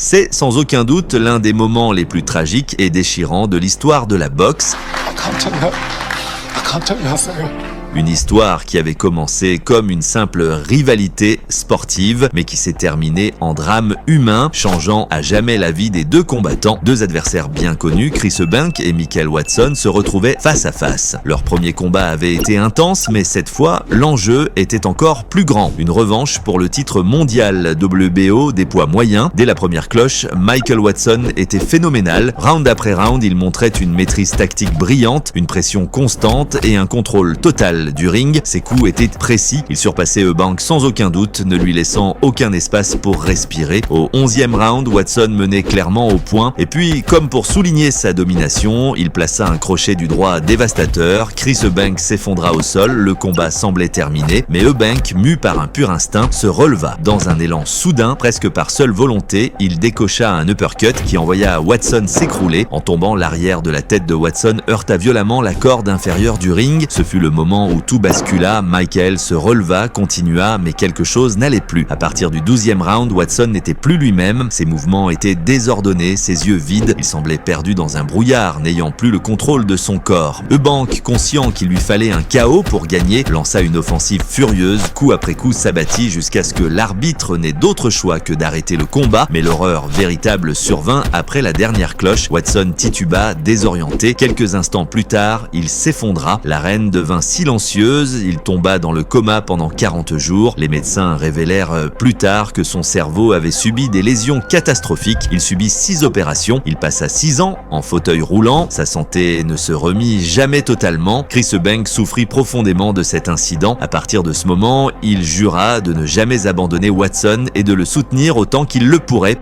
C'est sans aucun doute l'un des moments les plus tragiques et déchirants de l'histoire de la boxe. Une histoire qui avait commencé comme une simple rivalité sportive, mais qui s'est terminée en drame humain, changeant à jamais la vie des deux combattants. Deux adversaires bien connus, Chris Eubank et Michael Watson, se retrouvaient face à face. Leur premier combat avait été intense, mais cette fois, l'enjeu était encore plus grand. Une revanche pour le titre mondial WBO des poids moyens. Dès la première cloche, Michael Watson était phénoménal. Round après round, il montrait une maîtrise tactique brillante, une pression constante et un contrôle total du ring. Ses coups étaient précis, il surpassait Eubank sans aucun doute, ne lui laissant aucun espace pour respirer. Au 11e round, Watson menait clairement au point, et puis, comme pour souligner sa domination, il plaça un crochet du droit dévastateur. Chris Eubank s'effondra au sol, le combat semblait terminé, mais Eubank, mu par un pur instinct, se releva. Dans un élan soudain, presque par seule volonté, il décocha un uppercut qui envoya Watson s'écrouler. En tombant, l'arrière de la tête de Watson heurta violemment la corde inférieure du ring. Ce fut le moment où tout bascula. Michael se releva, continua, mais quelque chose n'allait plus. À partir du 12e round, Watson n'était plus lui-même, ses mouvements étaient désordonnés, ses yeux vides, il semblait perdu dans un brouillard, n'ayant plus le contrôle de son corps. Eubank, conscient qu'il lui fallait un KO pour gagner, lança une offensive furieuse, coup après coup s'abattit jusqu'à ce que l'arbitre n'ait d'autre choix que d'arrêter le combat, mais l'horreur véritable survint après la dernière cloche. Watson tituba, désorienté. Quelques instants plus tard, il s'effondra, l'arène devint silencieuse, il tomba dans le coma pendant 40 jours. Les médecins révélèrent plus tard que son cerveau avait subi des lésions catastrophiques. Il subit 6 opérations, il passa 6 ans en fauteuil roulant, sa santé ne se remit jamais totalement. Chris Eubank souffrit profondément de cet incident. À partir de ce moment, il jura de ne jamais abandonner Watson et de le soutenir autant qu'il le pourrait.